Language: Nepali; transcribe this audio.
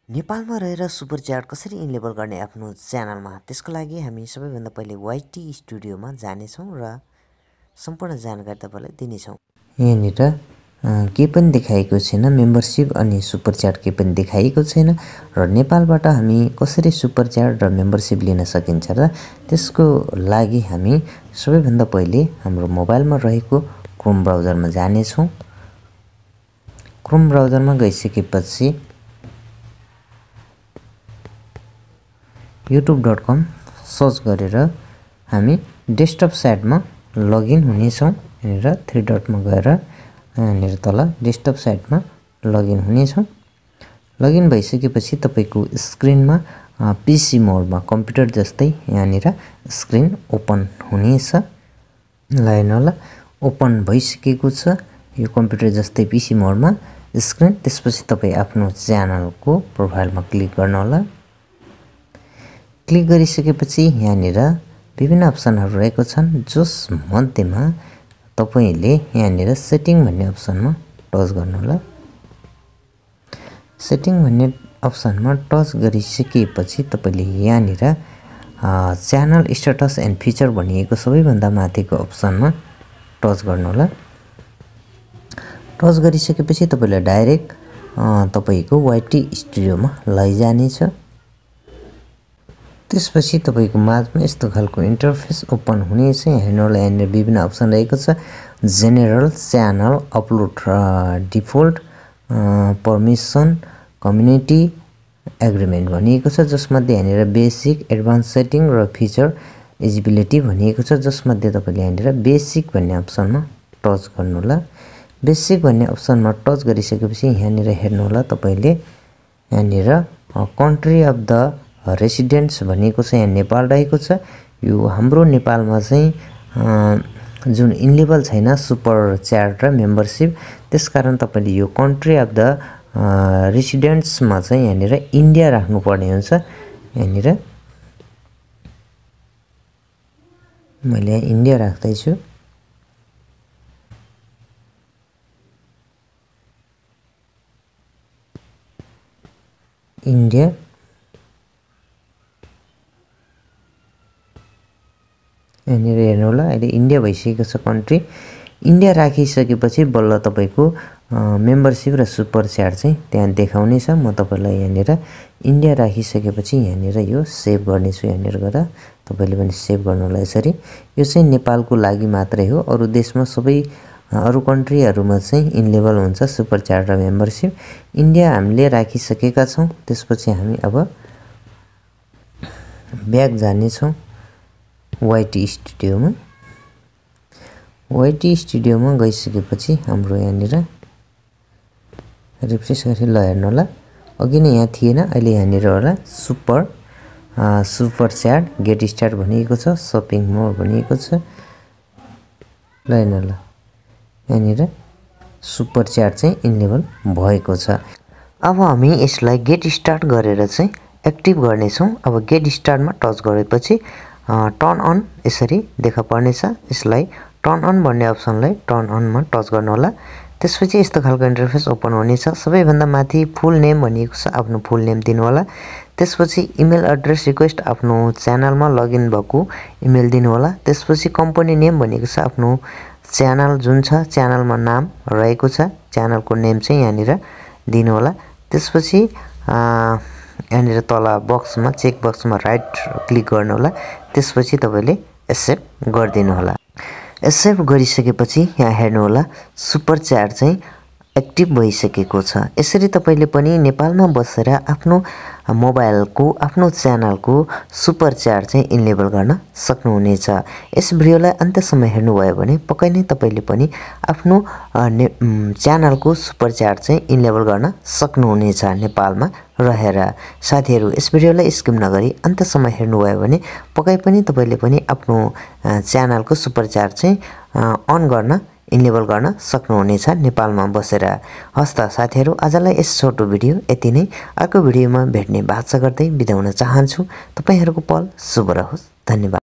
नेपालमा रहेर सुपर च्याट कसरी इनेबल गर्ने आफ्नो च्यानलमा त्यसको लागि हामी सबैभन्दा पहिले YT स्टुडियोमा जानेछौँ र सम्पूर्ण जानकारी तपाईलाई दिनेछौँ। यहाँनिर के पनि देखाएको छैन, मेम्बरशिप अनि सुपर च्याट के पनि देखाएको छैन र नेपालबाट हामी कसरी सुपर च्याट र मेम्बरशिप लिन सकिन्छ र त्यसको लागि हामी सबैभन्दा पहिले हाम्रो मोबाइलमा रहेको क्रोम ब्राउजरमा जानेछौँ। क्रोम ब्राउजरमा गइसकेपछि youtube.com सर्च गरेर हामी डेस्कटप साइटमा लगइन हुनेछौँ। यहाँनिर 3 डटमा गएर यहाँनिर तल डेस्कटप साइटमा लगइन हुनेछौँ। लगइन भइसकेपछि तपाईको स्क्रिनमा पीसी मोडमा कम्प्युटर जस्तै यहाँनिर स्क्रिन ओपन हुनेछ। ल हेर्नुहोला ओपन भइसकेको छ यो कम्प्युटर जस्तै पीसी मोडमा स्क्रिन। त्यसपछि तपाई आफ्नो च्यानलको प्रोफाइलमा क्लिक गर्नुहोला। क्लिक गरिसकेपछि यहाँनिर विभिन्न अप्सनहरु रहेको छन्, जस मध्येमा तपाईले यहाँनिर सेटिङ भन्ने अप्सनमा टच गर्नुहोला। सेटिङ भन्ने अप्सनमा टच गरिसकेपछि तपाईले यहाँनिर च्यानल स्टेटस एन्ड फिचर भनिएको सबैभन्दा माथिको अप्सनमा टच गर्नुहोला। टच गरिसकेपछि तपाईलाई डाइरेक्ट तपाईको YT स्टुडियोमा लैजानेछ। त्यसपछि तपाईको माझमा यस्तो खालको इन्टरफेस ओपन हुनेछ। हेर्नुहोला यहाँनिर विभिन्न अप्सन रहेको छ, general, channel, upload, default, permission, community, agreement भनिएको छ, जसमध्ये यहाँनिर बेसिक, एडभान्स सेटिङ र फिचर एलिजिबिलिटी भनिएको छ, जसमध्ये तपाईले यहाँनिर बेसिक भन्ने अप्सनमा टच गर्नुहोला। बेसिक भन्ने अप्सनमा टच गरिसकेपछि यहाँनिर हेर्नुहोला तपाईले यहाँनिर कन्ट्री अफ द रेसिडेन्ट्स भनिएको छ, यहाँ नेपाल रहेको छ। यो हाम्रो नेपालमा चाहिँ जुन इनेबल छैन सुपर च्याट र मेम्बरशिप, त्यसकारण तपाईले यो कन्ट्री अफ द रेसिडेन्ट्समा चाहिँ यहाँनिर इन्डिया राख्नु पर्ने हुन्छ। यहाँनिर मैले यहाँ इन्डिया राख्दै छु। इन्डिया यहाँनिर हेर्नुहोला अहिले इन्डिया भइसकेको छ कन्ट्री। इन्डिया राखिसकेपछि बल्ल तपाईको मेम्बरशिप र सुपर च्याट चाहिँ त्यहाँ देखाउनेछ। म तपाईलाई यहाँनिर इन्डिया राखिसकेपछि यहाँनिर यो सेभ गर्नेछु। यहाँनिर गएर तपाईले पनि सेभ गर्नुहोला। यसरी यो चाहिँ नेपालको लागि मात्रै हो, अरु देशमा सबै अरु कन्ट्रीहरुमा चाहिँ इनेबल हुन्छ सुपर च्याट र मेम्बरशिप। इन्डिया हामीले राखिसकेका छौं। त्यसपछि हामी अब ब्याक जाने छौं YT स्टुडियोमा। YT स्टुडियोमा गइसकेपछि हाम्रो यहाँनिर रिफ्रेश गरी ल हेर्नुहोला अघि नै यहाँ थिएन, अहिले यहाँनिर होला सुपर च्याट गेट स्टार्ट भनिएको छ, शपिङ मोड भनिएको छ। ल हेर्नुहोला यहाँनिर सुपर च्याट चाहिँ इनेबल भएको छ। अब हामी यसलाई गेट स्टार्ट गरेर चाहिँ एक्टिभ गर्ने छौं। अब गेट स्टार्टमा टच गरेपछि टर्न अन यसरी देखा पर्नेछ। यसलाई टर्न अन भन्ने अप्सनलाई टर्न अनमा टच गर्नुहोला। त्यसपछि यस्तो खालको इन्टरफेस ओपन हुनेछ। सबैभन्दा माथि फुल नेम भनिएको छ, आफ्नो फुल नेम दिनुहोला। त्यसपछि इमेल एड्रेस रिक्वेस्ट आफ्नो च्यानलमा लगइन भएको इमेल दिनुहोला। त्यसपछि कम्पनी नेम भनिएको छ, आफ्नो च्यानल जुन छ च्यानलमा नाम रहेको छ च्यानलको नेम चाहिँ यहाँनिर दिनुहोला। त्यसपछि यहाँनिर तल बक्समा चेक बक्समा राइट क्लिक गर्नुहोला। त्यसपछि तपाईले एक्सेप्ट गरिदिनु होला। एक्सेप्ट गरिसकेपछि यहाँ हेर्नुहोला सुपर च्याट चाहिँ एक्टिभ भइसकेको छ। यसरी तपाईले पनि नेपालमा बसेर आफ्नो मोबाइलको आफ्नो च्यानलको सुपर च्याट चाहिँ इनेबल गर्न सक्नुहुनेछ। यस भिडियोलाई अन्त्यसम्म हेर्नुभयो भने पक्कै नै तपाईले पनि आफ्नो च्यानलको सुपर च्याट चाहिँ इनेबल गर्न सक्नुहुनेछ नेपालमा रहेर। साथीहरु यस भिडियोलाई स्किप नगरी अन्त्यसम्म हेर्नुभयो भने पक्कै पनि तपाईले पनि आफ्नो च्यानलको सुपर च्याट चाहिँ अन गर्न इनेबल गर्न सक्नुहुनेछ नेपालमा बसेर। हस्त साथीहरु आजलाई यस छोटो भिडियो यति नै। अर्को भिडियोमा भेट्ने बाचा गर्दै बिदा हुन चाहन्छु। तपाईहरुको पल शुभ रहोस्। धन्यवाद।